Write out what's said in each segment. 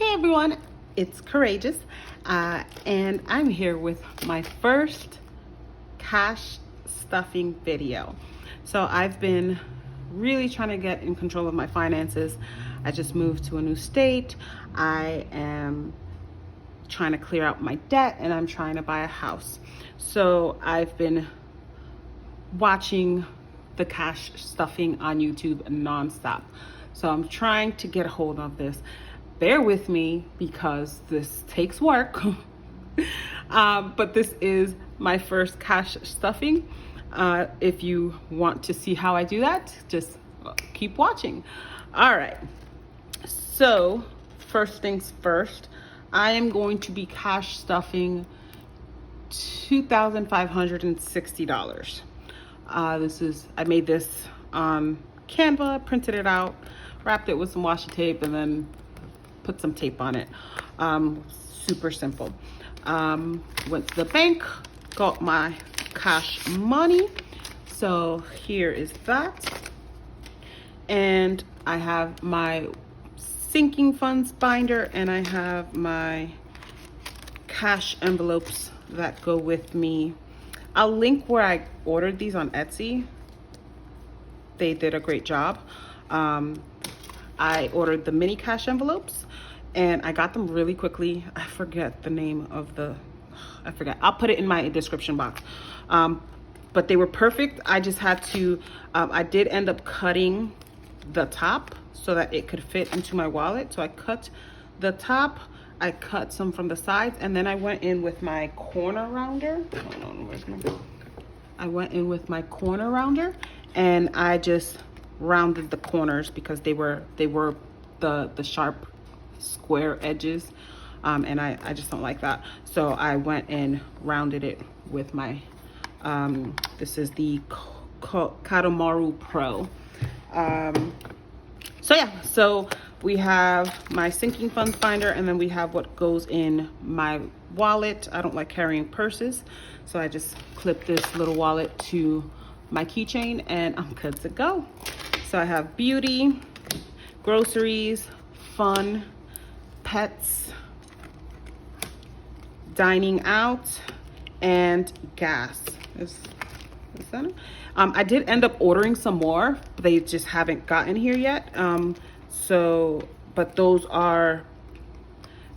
Hey everyone, it's Courageous, and I'm here with my first cash stuffing video. So I've been really trying to get in control of my finances. I just moved to a new state. I am trying to clear out my debt and I'm trying to buy a house. So I've been watching the cash stuffing on YouTube nonstop. So I'm trying to get a hold of this. Bear with me because this takes work. But this is my first cash stuffing. If you want to see how I do that, just keep watching. All right. So first things first, I am going to be cash stuffing $2,560. I made this on Canva, printed it out, wrapped it with some washi tape, and then put some tape on it. Super simple. Went to the bank, got my cash money. So here is that. And I have my sinking funds binder and I have my cash envelopes that go with me. I'll link where I ordered these on Etsy. They did a great job. I ordered the mini cash envelopes and I got them really quickly. I forget the name of I'll put it in my description box. But they were perfect. I just had to, I did end up cutting the top so that it could fit into my wallet. So I cut the top, I cut some from the sides, and then I went in with my corner rounder. Hold on, I went in with my corner rounder and I just rounded the corners because they were the sharp square edges, and I just don't like that. So I went and rounded it with my this is the Katamaru Pro. So yeah, so we have my sinking funds binder and then we have what goes in my wallet. I don't like carrying purses, so I just clip this little wallet to my keychain and I'm good to go. So I have beauty, groceries, fun, pets, dining out, and gas. Is that it? I did end up ordering some more, but they just haven't gotten here yet. But those are,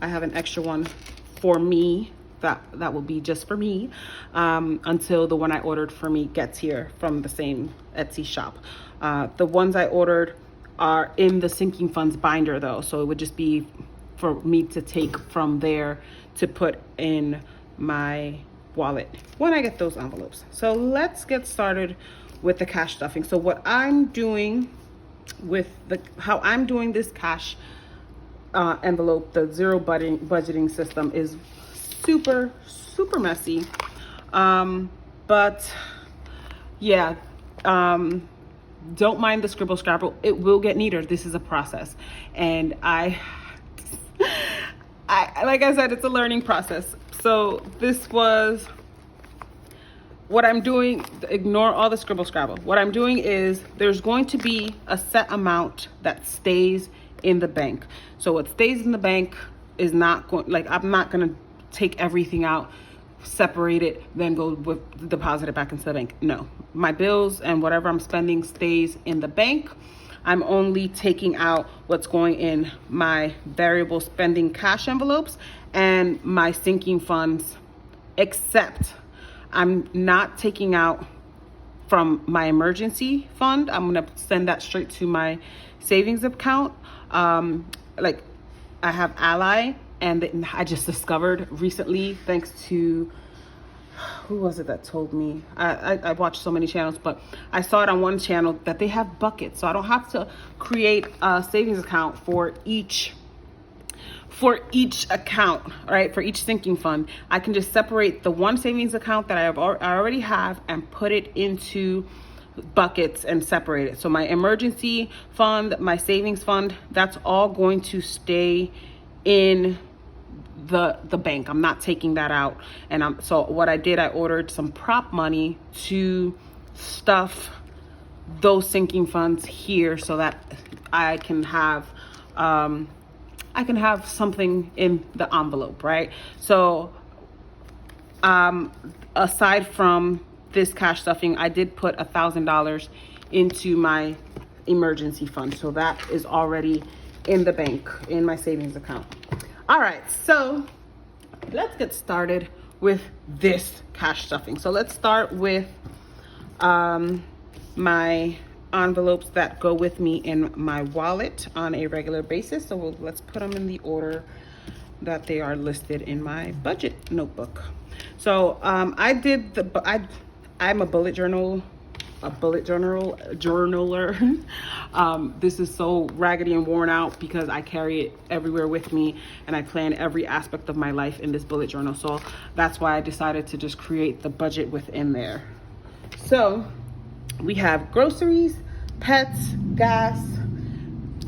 I have an extra one for me. That will be just for me until the one I ordered for me gets here from the same Etsy shop. The ones I ordered are in the sinking funds binder though, so it would just be for me to take from there to put in my wallet when I get those envelopes. So let's get started with the cash stuffing. So what I'm doing with how I'm doing this cash envelope, the zero budgeting system, is super messy, but yeah, don't mind the scribble scrabble. It will get neater. This is a process, and I like I said, it's a learning process. So this was what I'm doing. Ignore all the scribble scrabble. What I'm doing is there's going to be a set amount that stays in the bank. So what stays in the bank is not going, like, I'm not going to take everything out, separate it, then go deposit it back into the bank. No, my bills and whatever I'm spending stays in the bank. I'm only taking out what's going in my variable spending cash envelopes and my sinking funds, except I'm not taking out from my emergency fund. I'm gonna send that straight to my savings account. Like I have Ally, and I just discovered recently, thanks to, who was it that told me? I watched so many channels, but I saw it on one channel that they have buckets. So I don't have to create a savings account for each account, right? For each sinking fund. I can just separate the one savings account that I already have and put it into buckets and separate it. So my emergency fund, my savings fund, that's all going to stay in the bank. I'm not taking that out. And so what I did, I ordered some prop money to stuff those sinking funds here so that I can have I can have something in the envelope, right? So aside from this cash stuffing, I did put $1,000 into my emergency fund. So that is already in the bank, in my savings account. All right, so let's get started with this cash stuffing. So let's start with my envelopes that go with me in my wallet on a regular basis. So let's put them in the order that they are listed in my budget notebook. So I'm a bullet journaler. This is so raggedy and worn out because I carry it everywhere with me, and I plan every aspect of my life in this bullet journal. So that's why I decided to just create the budget within there. So we have groceries, pets, gas,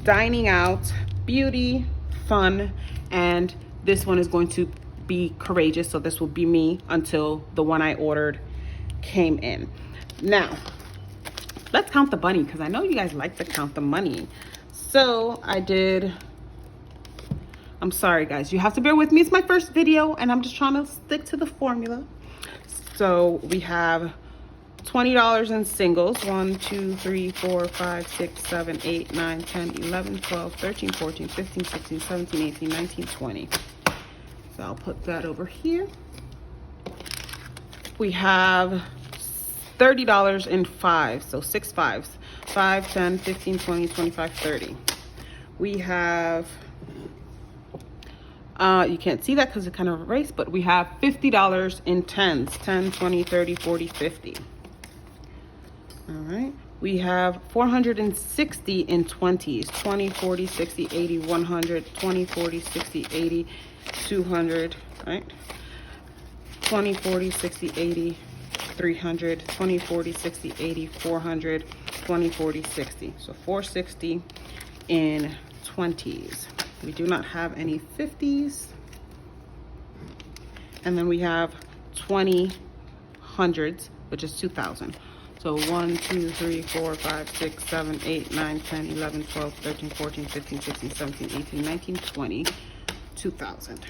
dining out, beauty, fun, and this one is going to be Courajess. So this will be me until the one I ordered came in. Now, let's count the money because I know you guys like to count the money. So I'm sorry guys, you have to bear with me. It's my first video and I'm just trying to stick to the formula. So we have $20 in singles. 1, 2, 3, 4, 5, 6, 7, 8, 9, 10, 11, 12, 13, 14, 15, 16, 17, 18, 19, 20. So I'll put that over here. We have $30 in fives, so 6 fives. 5, 10, 15, 20, 25, 30. We have, you can't see that because it kind of erased, but we have $50 in tens. 10, 20, 30, 40, 50. All right. We have 460 in 20s. 20, 40, 60, 80, 100, 20, 40, 60, 80, 200, right? 20, 40, 60, 80, 300, 20, 40, 60, 80, 400, 20, 40, 60. So 460 in 20s. We do not have any 50s. And then we have 20 hundreds, which is 2,000. So 1, 2, 3, 4, 5, 6, 7, 8, 9, 10, 11, 12, 13, 14, 15, 16, 17, 18, 19, 20, 2,000.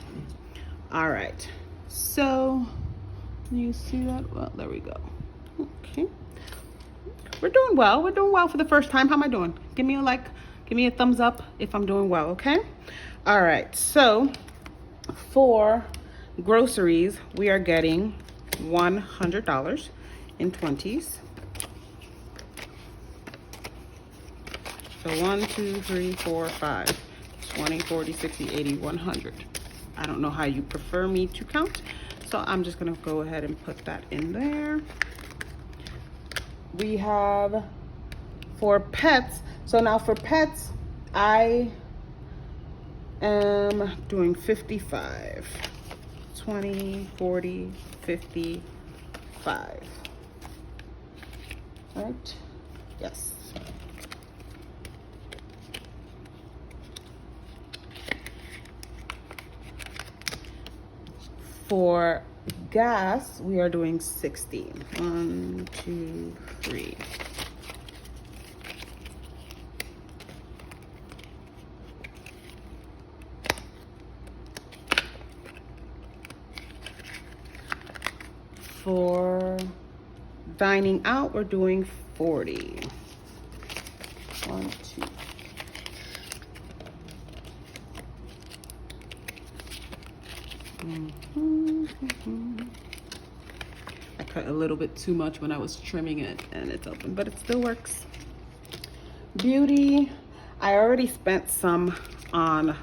All right. So you see that? Well, there we go. Okay. We're doing well. We're doing well for the first time. How am I doing? Give me a like. Give me a thumbs up if I'm doing well, okay? All right. So for groceries, we are getting $100 in 20s. So 1, 2, 3, 4, 5, 20, 40, 60, 80, 100. I don't know how you prefer me to count, so I'm just gonna go ahead and put that in there. We have for pets. So now for pets, I am doing 55. 20, 40, 55. Right? Yes. For gas, we are doing 60. 1, 2, 3. For dining out, we're doing 40. 1, 2. I cut a little bit too much when I was trimming it and it's open, but it still works. Beauty, I already spent some on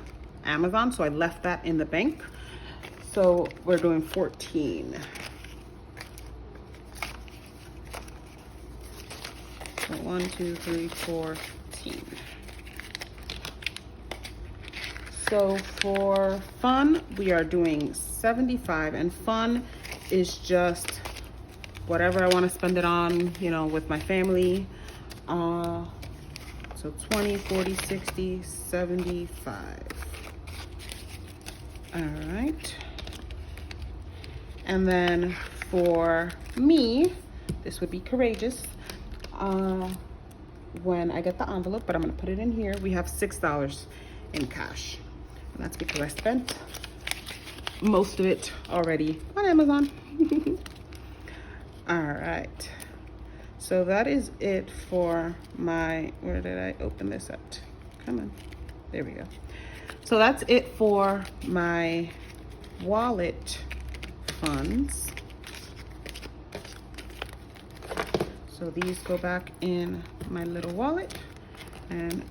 Amazon, so I left that in the bank. So we're doing 14. So 1, 2, 3, 14. So for fun, we are doing 75, and fun is just whatever I want to spend it on, you know, with my family. So 20, 40, 60, 75. All right. And then for me, this would be Courajess. When I get the envelope, but I'm gonna put it in here, we have $6 in cash. And that's because I spent most of it already on Amazon. All right. So that is it for my, where did I open this at? Come on. There we go. So that's it for my wallet funds. So these go back in my little wallet, and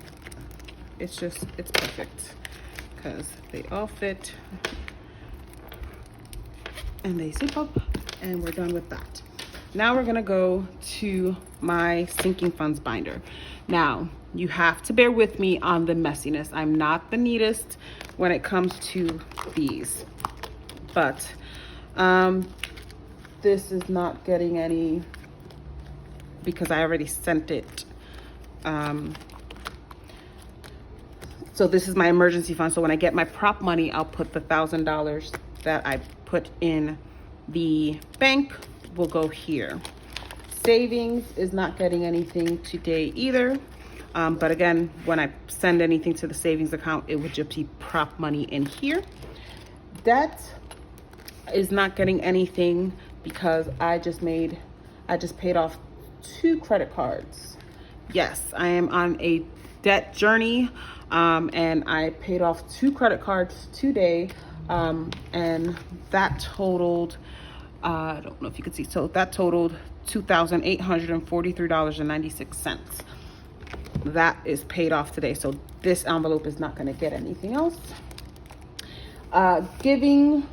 it's perfect because they all fit and they zip up, and we're done with that. Now we're gonna go to my sinking funds binder. Now, you have to bear with me on the messiness. I'm not the neatest when it comes to these, but this is not getting any, because I already sent it. So this is my emergency fund. So when I get my prop money, I'll put the $1,000 that I put in the bank will go here. Savings is not getting anything today either. But again, when I send anything to the savings account, it would just be prop money in here. Debt is not getting anything because I just paid off 2 credit cards. Yes, I am on a debt journey, and I paid off 2 credit cards today, and that totaled, I don't know if you can see, so that totaled $2,843.96. That is paid off today, so this envelope is not going to get anything else. Giving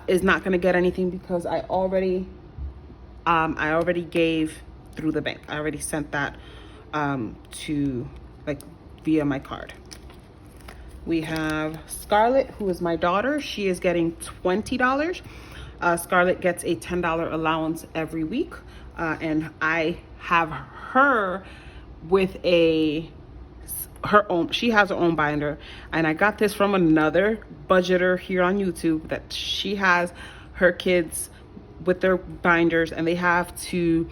is not going to get anything because I already gave through the bank. I already sent that to, like, via my card. We have Scarlett, who is my daughter. She is getting $20. Scarlett gets a $10 allowance every week, and I have her with her own, she has her own binder, and I got this from another budgeter here on YouTube, that she has her kids with their binders, and they have 3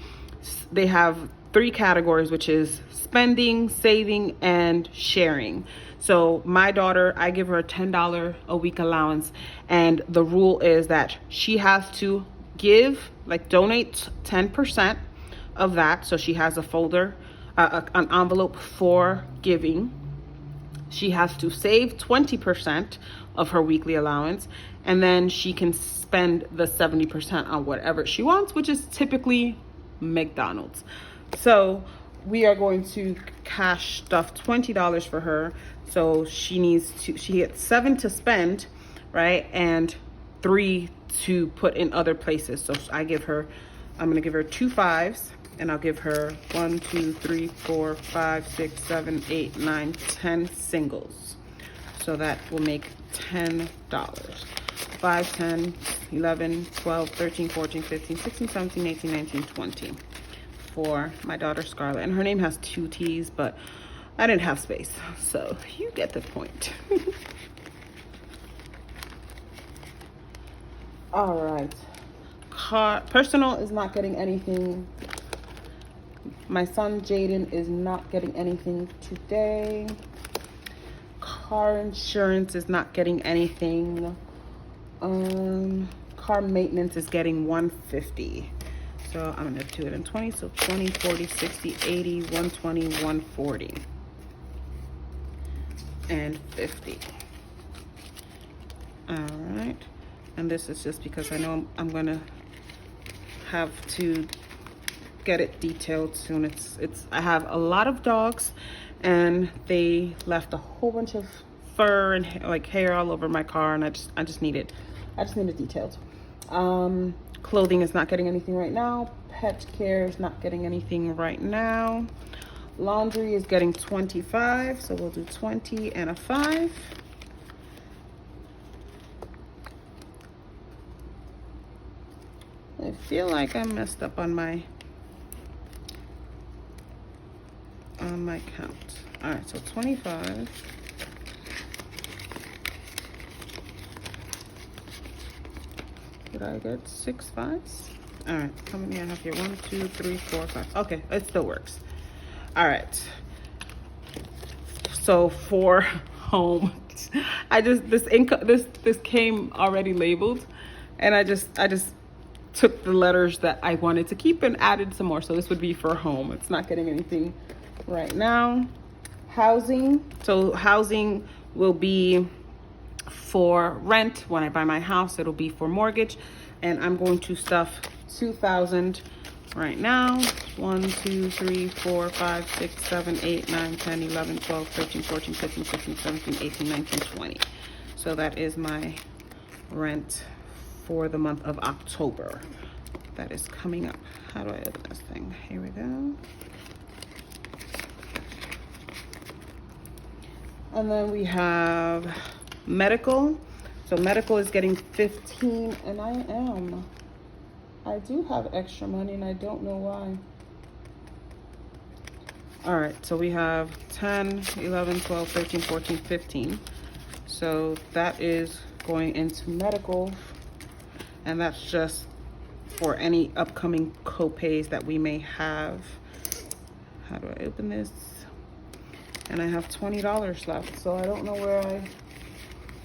categories, which is spending, saving, and sharing. So my daughter, I give her a $10 a week allowance, and the rule is that she has to give, like, donate 10% of that. So she has a folder, an envelope for giving. She has to save 20% of her weekly allowance, and then she can spend the 70% on whatever she wants, which is typically McDonald's. So we are going to cash stuff $20 for her. So she gets 7 to spend, right? And 3 to put in other places. So I'm gonna give her 2 5s, and I'll give her 1, 2, 3, 4, 5, 6, 7, 8, 9, 10 singles. So that will make $10. 5, 10, 11, 12, 13, 14, 15, 16, 17, 18, 19, 20 for my daughter Scarlett. And her name has 2 T's, but I didn't have space, so you get the point. All right. Personal is not getting anything. My son Jaden is not getting anything today. Car insurance is not getting anything. Car maintenance is getting $150. So I'm gonna do it in 20. So 20, 40, 60, 80, 120, 140, and 50. All right. And this is just because I know I'm gonna have to get it detailed soon. I have a lot of dogs, and they left a whole bunch of fur and hair all over my car, and I just need it detailed. Clothing is not getting anything right now. Pet care is not getting anything right now. Laundry is getting 25, so we'll do 20 and a 5. I feel like I messed up on my count. All right, so 25. Did I get 6 5s? All right, how many I have here? 1, 2, 3, 4, 5. Okay, it still works. All right. So for home. This came already labeled, and I just took the letters that I wanted to keep and added some more. So this would be for home. It's not getting anything right now. Housing. So housing will be for rent. When I buy my house, it'll be for mortgage. And I'm going to stuff 2,000 right now. 1, 2, 3, 4, 5, 6, 7, 8, 9, 10, 11, 12, 13, 14, 15, 16, 17, 18, 19, 20. So that is my rent for the month of October. That is coming up. How do I open this thing? Here we go. And then we have medical. So medical is getting 15, and I do have extra money, and I don't know why. All right, so we have 10, 11, 12, 13, 14, 15. So that is going into medical, and that's just for any upcoming co-pays that we may have. How do I open this? And I have $20 left, so I don't know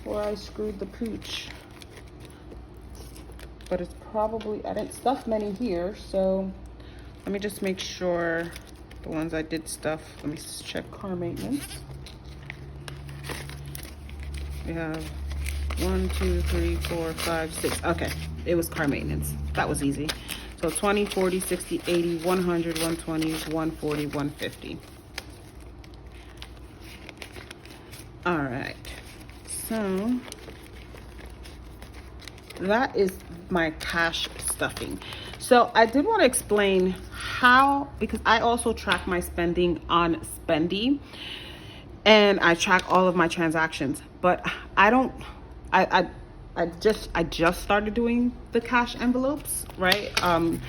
where I screwed the pooch. But it's probably, I didn't stuff many here, so let me just make sure the ones I did stuff. Let me check car maintenance. We have 1, 2, 3, 4, 5, 6. Okay, it was car maintenance. That was easy. So 20, 40, 60, 80, 100, 120, 140, 150. All right, so that is my cash stuffing. So I did want to explain how, because I also track my spending on Spendy, and I track all of my transactions, but I just started doing the cash envelopes, right? And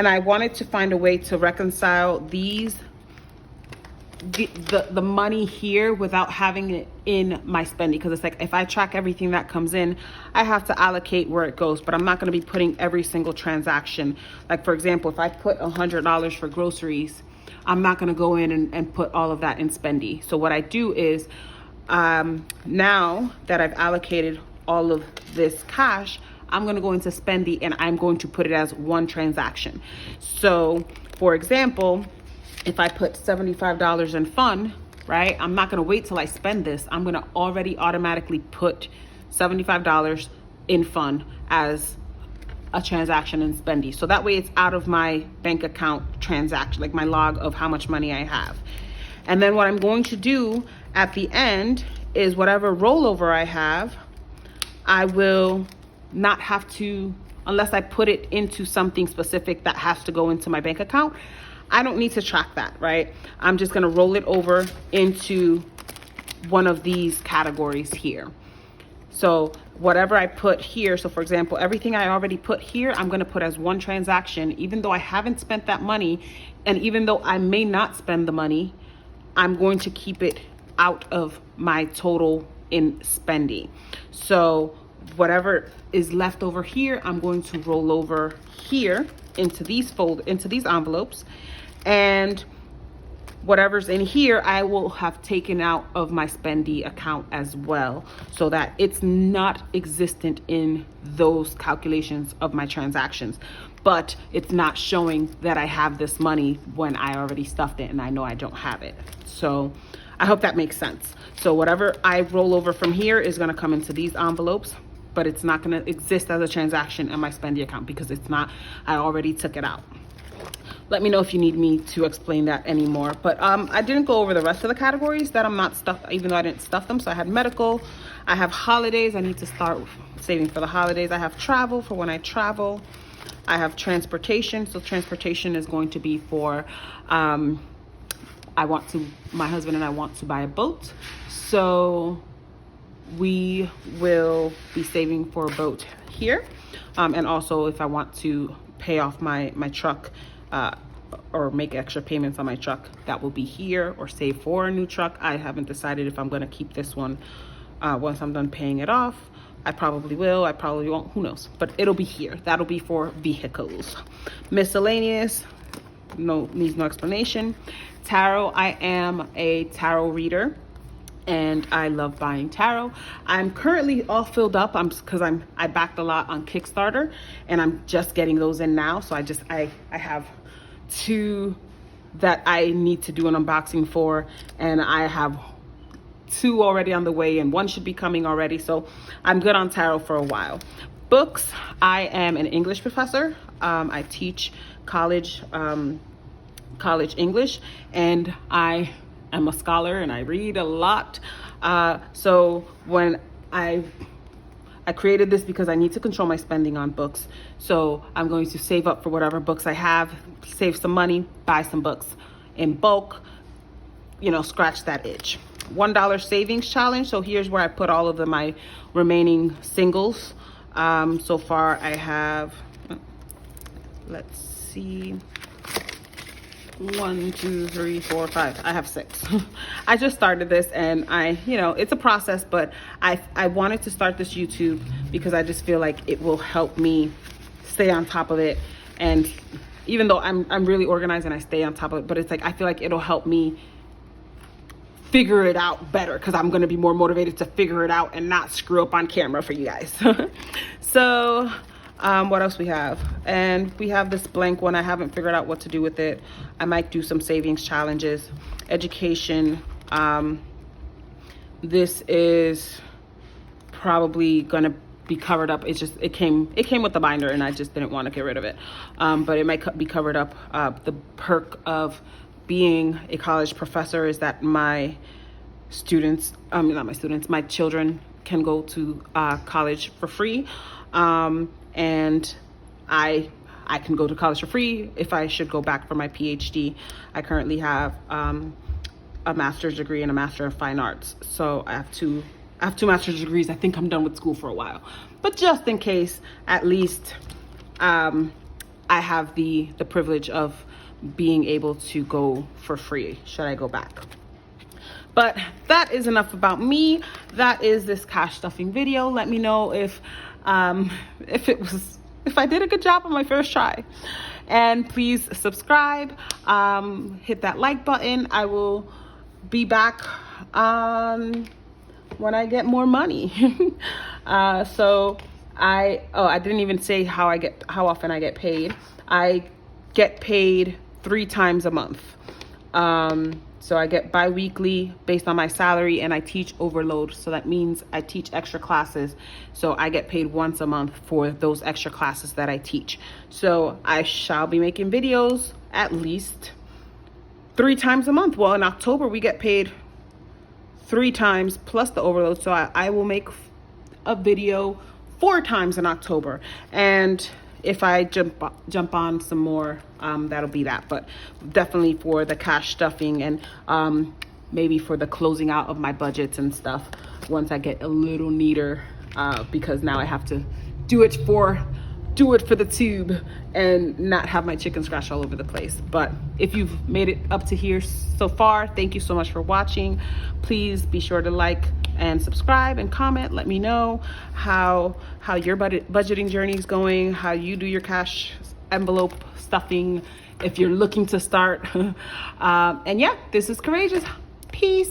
I wanted to find a way to reconcile the money here without having it in my spending, because it's like if I track everything that comes in, I have to allocate where it goes, but I'm not going to be putting every single transaction. Like for example, if I put $100 for groceries, I'm not going to go in and put all of that in Spendy. So what I do is now that I've allocated all of this cash, I'm going to go into Spendy and I'm going to put it as one transaction. So for example, if I put $75 in fun, right? I'm not going to wait till I spend this. I'm going to already automatically put $75 in fun as a transaction in Spendy. So that way it's out of my bank account transaction, like my log of how much money I have. And then what I'm going to do at the end is whatever rollover I have, I will not have to, unless I put it into something specific that has to go into my bank account, I don't need to track that, right? I'm just gonna roll it over into one of these categories here. So whatever I put here, so for example, everything I already put here, I'm gonna put as one transaction, even though I haven't spent that money, and even though I may not spend the money, I'm going to keep it out of my total in Spendy. So whatever is left over here, I'm going to roll over here into these envelopes, and whatever's in here I will have taken out of my Spendy account as well, so that it's not existent in those calculations of my transactions, but it's not showing that I have this money when I already stuffed it and I know I don't have it. So I hope that makes sense. So whatever I roll over from here is going to come into these envelopes, but it's not going to exist as a transaction in my Spendy account because it's not, I already took it out. Let me know if you need me to explain that anymore. But I didn't go over the rest of the categories that I'm not stuffed, even though I didn't stuff them. So I had medical, I have holidays, I need to start saving for the holidays. I have travel for when I travel. I have transportation. So transportation is going to be for, my husband and I want to buy a boat. So we will be saving for a boat here. And also if I want to pay off my truck, or make extra payments on my truck, that will be here, or save for a new truck. I haven't decided if I'm going to keep this one once I'm done paying it off. I probably will, I probably won't, who knows, but it'll be here. That'll be for vehicles. Miscellaneous, needs no explanation. Tarot, I am a tarot reader, and I love buying tarot. I'm currently all filled up because I backed a lot on Kickstarter, and I'm just getting those in now. So I have 2 that I need to do an unboxing for, and I have 2 already on the way, and 1 should be coming already. So I'm good on tarot for a while. Books, I am an English professor. I teach college English, and I am a scholar, and I read a lot. So when I created this because I need to control my spending on books. So I'm going to save up for whatever books I have, save some money, buy some books in bulk, scratch that itch. $1 savings challenge. So here's where I put all of my remaining singles. So far I have, let's see, 1, 2, 3, 4, 5. I have 6. I just started this, and it's a process, but I wanted to start this YouTube because I just feel like it will help me stay on top of it. And even though I'm really organized and I stay on top of it, but it's like I feel like it'll help me figure it out better, because I'm going to be more motivated to figure it out and not screw up on camera for you guys. So what else we have? And we have this blank one. I haven't figured out what to do with it. I might do some savings challenges. Education. This is probably gonna be covered up. It came with the binder, and I just didn't want to get rid of it. But it might be covered up. The perk of being a college professor is that my children can go to college for free. And I can go to college for free if I should go back for my PhD. I currently have a master's degree and a master of fine arts. So I have two master's degrees. I think I'm done with school for a while. But just in case, at least I have the privilege of being able to go for free should I go back. But that is enough about me. That is this cash stuffing video. Let me know if I did a good job on my first try. And please subscribe, hit that like button. I will be back when I get more money. So I didn't even say how often I get paid. I get paid 3 times a month. So I get bi-weekly based on my salary, and I teach overload. So that means I teach extra classes. So I get paid once a month for those extra classes that I teach. So I shall be making videos at least 3 times a month. Well, in October, we get paid 3 times plus the overload. So I will make a video 4 times in October. And if I jump on some more, that'll be that. But definitely for the cash stuffing, and maybe for the closing out of my budgets and stuff once I get a little neater, because now I have to do it for the tube and not have my chicken scratch all over the place. But if you've made it up to here so far, thank you so much for watching. Please be sure to like and subscribe and comment. Let me know how your budgeting journey is going, how you do your cash envelope stuffing if you're looking to start. And yeah, this is Courageous. Peace.